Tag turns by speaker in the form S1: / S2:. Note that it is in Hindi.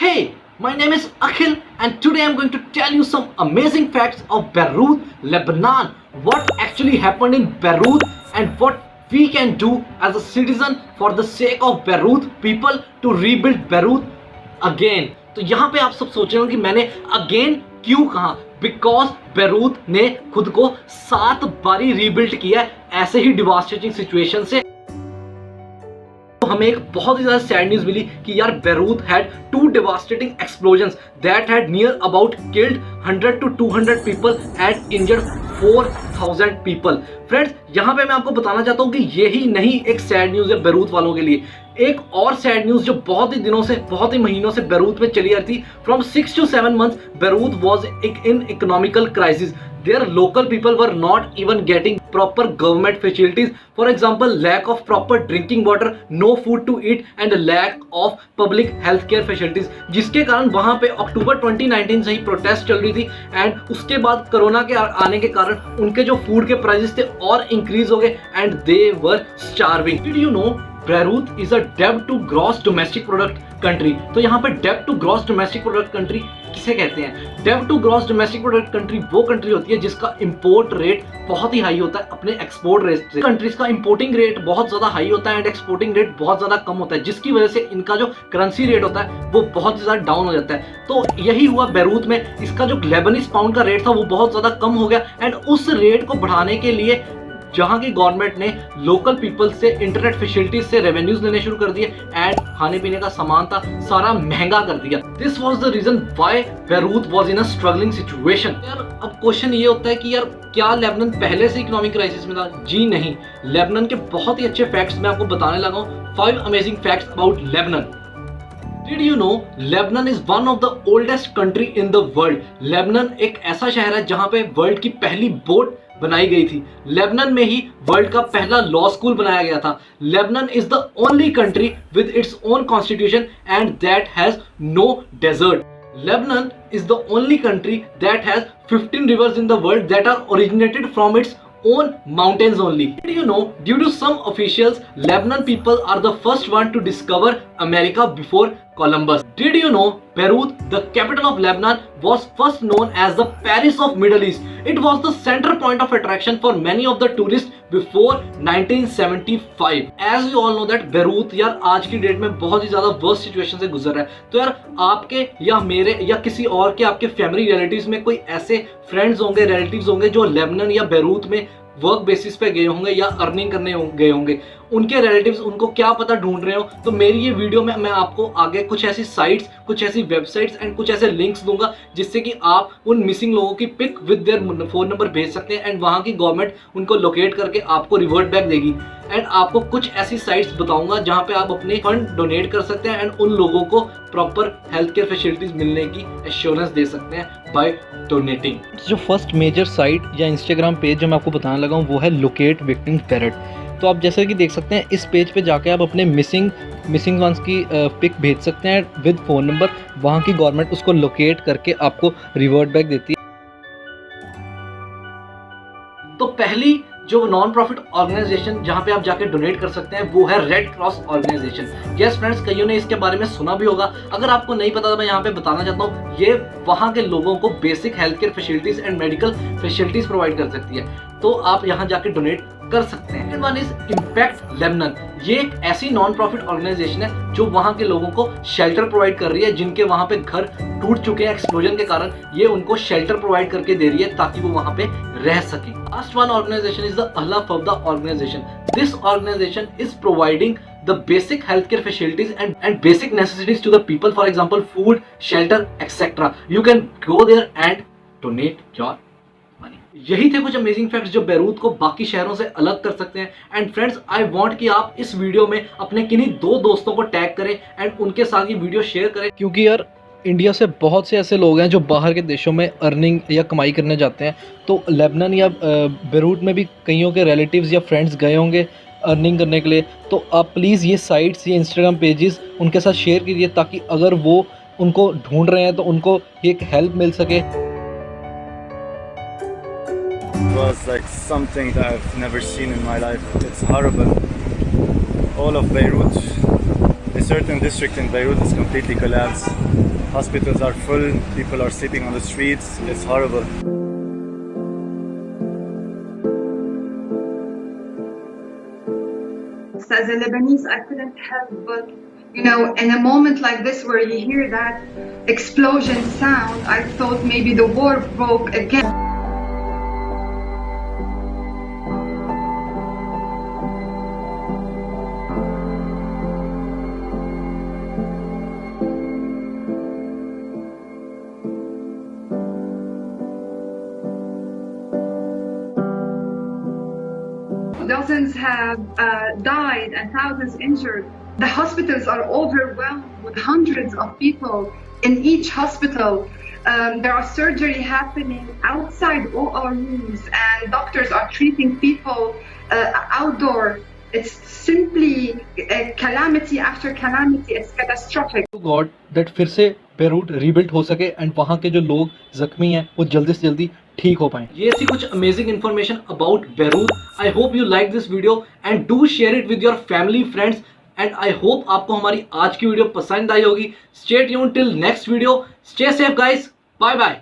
S1: Hey, my name is Akhil and today I'm going to tell you some amazing facts of Beirut, Lebanon. What actually happened in Beirut and what we can do as a citizen for the sake of Beirut people to rebuild Beirut again. तो यहाँ पे आप सब सोच रहे हो कि मैंने अगेन क्यों कहा, बिकॉज बेरूत ने खुद को 7 बारी रीबिल्ड किया है ऐसे ही डिवास्टेटिंग सिचुएशन से। तो हमें एक बहुत ही ज्यादा सैड न्यूज मिली कि यार Beirut had 2 devastating explosions that had near about killed 100 to 200 people and injured 4000 people. Friends, यहाँ पे मैं आपको बताना चाहता हूँ कि यही नहीं एक सैड न्यूज है बेरूत वालों के लिए। एक और सैड न्यूज जो बहुत ही दिनों से, बहुत ही महीनों से बेरूत में चली आ रही थी। From 6 to 7 months Beirut was in economical crisis. Their local people were not even getting proper government facilities. For example, lack of proper drinking water, no food to eat and lack of public healthcare facilities. जिसके कारण वहां पे अक्टूबर 2019 से ही प्रोटेस्ट चल रही थी एंड उसके बाद कोरोना के आने के कारण उनके जो फूड के प्राइसेस थे और इंक्रीज हो गए and they were starving. Did you know Beirut is a डेब्ट to gross domestic product country. तो यहाँ पे डेब्ट to gross domestic product country किसे कहते हैं? डेब्ट to gross domestic product country वो कंट्री होती है जिसका इंपोर्ट रेट बहुत ही हाई होता है अपने एक्सपोर्ट रेट से. कंट्रीज का इंपोर्टिंग रेट बहुत ज्यादा हाई होता है एंड एक्सपोर्टिंग रेट बहुत ज्यादा कम होता है, जिसकी वजह से इनका जो करेंसी रेट होता है वो बहुत ज्यादा डाउन हो जाता है. तो यही हुआ बेरूत में. इसका जो लेबनीज पाउंड का रेट था वो बहुत ज्यादा कम हो गया एंड उस रेट को बढ़ाने के लिए जहां की गवर्नमेंट ने लोकल पीपल से इंटरनेट फैसिलिटीज से रेवेन्यूज लेने शुरू कर दिए एंड खाने पीने का सामान था सारा महंगा कर दिया. This was the reason why Beirut was in a struggling situation. यार अब क्वेश्चन ये होता है कि यार क्या लेबनान पहले से इकोनॉमिक क्राइसिस में था? जी नहीं. लेबनान के बहुत ही अच्छे फैक्ट्स मैं आपको बताने लगा हूँ. 5 amazing facts about Lebanon. Did you know Lebanon is one of the oldest country in the world? Lebanon एक ऐसा शहर है जहां पे वर्ल्ड की पहली बोट बनाई गई थी. लेबनान में ही वर्ल्ड का पहला लॉ स्कूल बनाया गया था. Lebanon is the only country with its own constitution and that has no desert. Lebanon is the only country that has 15 rivers in the world that are originated from its own mountains only. Did you know, due to some officials, Lebanon people are the first one to discover America before Columbus. Did you know Beirut, the capital of Lebanon, was first known as the Paris of Middle East. It was the center point of attraction for many of the tourists before 1975. As you all know that Beirut यार आज की डेट में बहुत ही ज़्यादा वर्स्ट सिचुएशन से गुजर रहा है. तो यार आपके या मेरे या किसी और के आपके फैमिली रिलेटिव्स में कोई ऐसे फ्रेंड्स होंगे, रिलेटिव्स होंगे जो लेबनान या बेरूत में वर्क बेसिस पे गए होंगे या अर्निंग करने गए होंगे. उनके रिलेटिव्स उनको क्या पता ढूंढ रहे हो. तो मेरी ये वीडियो में मैं आपको आगे कुछ ऐसी साइट्स, कुछ ऐसी वेबसाइट्स एंड कुछ ऐसे लिंक्स दूंगा जिससे कि आप उन मिसिंग लोगों की pic with their phone number भेज सकते हैं एंड वहाँ की गवर्नमेंट उनको लोकेट करके आपको रिवर्ट बैक देगी. एंड आपको कुछ ऐसी साइट्स बताऊंगा जहाँ पे आप अपने फंड डोनेट कर सकते हैं एंड उन लोगों को प्रॉपर हेल्थ केयर फैसिलिटीज मिलने की एश्योरेंस दे सकते हैं बाय डोनेटिंग. जो फर्स्ट मेजर साइट या इंस्टाग्राम पेज जो मैं आपको बताने लगा हूँ वो है लोकेट विक्टिम बेरट. तो आप जैसे कि देख सकते हैं इस पेज पे जाके आप अपने मिसिंग वंस की पिक भेज सकते हैं विद फ़ोन नंबर. वहाँ की गवर्नमेंट उसको लोकेट करके आपको रिवर्ट बैक देती है. तो पहली जो नॉन प्रॉफिट ऑर्गेनाइजेशन जहाँ पे आप जाके डोनेट कर सकते हैं वो है Red Cross organisation. Yes friends, कईयों ने इसके बारे में सुना भी होगा. अगर आपको नहीं पता तो मैं यहाँ पे बताना चाहता हूँ. ये वहाँ के लोगों को basic health care facilities and medical facilities provide कर सकती है. तो आप यहाँ जाके डोनेट कर सकते हैं. One is impact Lebanon. ये एक ऐसी नॉन प्रॉफिट ऑर्गेनाइजेशन है जो वहाँ के लोगों को शेल्टर प्रोवाइड कर रही है जिनके वहाँ पे घर टूट चुके हैं एक्सप्लोजन के कारण. ये उनको शेल्टर प्रोवाइड करके दे रही है ताकि वो वहाँ पे रह सके. Last one organization is the अल्लाह फवदा organization. This organization is providing the basic healthcare facilities and basic necessities to the people, for example food, shelter, etc. You can go there and donate your money. यही थे कुछ अमेजिंग फैक्ट्स जो बेरूत को बाकी शहरों से अलग कर सकते हैं. एंड फ्रेंड्स, आई वांट कि आप इस वीडियो में अपने किन्हीं 2 दोस्तों को टैग करें एंड उनके साथ ये वीडियो शेयर करें, क्योंकि यार इंडिया से बहुत से ऐसे लोग हैं जो बाहर के देशों में अर्निंग या कमाई करने जाते हैं. तो लेबनान या बेरूत में भी कईयों के रिलेटिव्स या फ्रेंड्स गए होंगे अर्निंग करने के लिए. तो आप प्लीज़ ये साइट्स, ये इंस्टाग्राम पेजेस उनके साथ शेयर कीजिए ताकि अगर वो उनको ढूंढ रहे हैं तो उनको एक हेल्प मिल सके.
S2: It was like something that I've never seen in my life. It's horrible. All of Beirut A certain district in Beirut is completely collapsed. Hospitals are full, people are sleeping on the streets. It's horrible.
S3: As a Lebanese, I couldn't help but, in a moment like this where you hear that explosion sound, I thought maybe the war broke again. Dozens have died and thousands injured. The hospitals are overwhelmed with hundreds of people in each hospital. There are surgery happening outside OR rooms, and doctors are treating people outdoor. It's simply a calamity after calamity. It's catastrophic.
S4: to God that फिर से बेरूट रीबिल्ड हो सके एंड वहाँ के जो लोग जख्मी हैं वो जल्दी से जल्दी ठीक हो पाएं।
S1: ये थी कुछ amazing information about Beirut. I hope you like this video and do share it with your family friends and I hope आपको हमारी आज की वीडियो पसंद आई होगी। Stay tuned till next video. Stay safe guys, bye bye.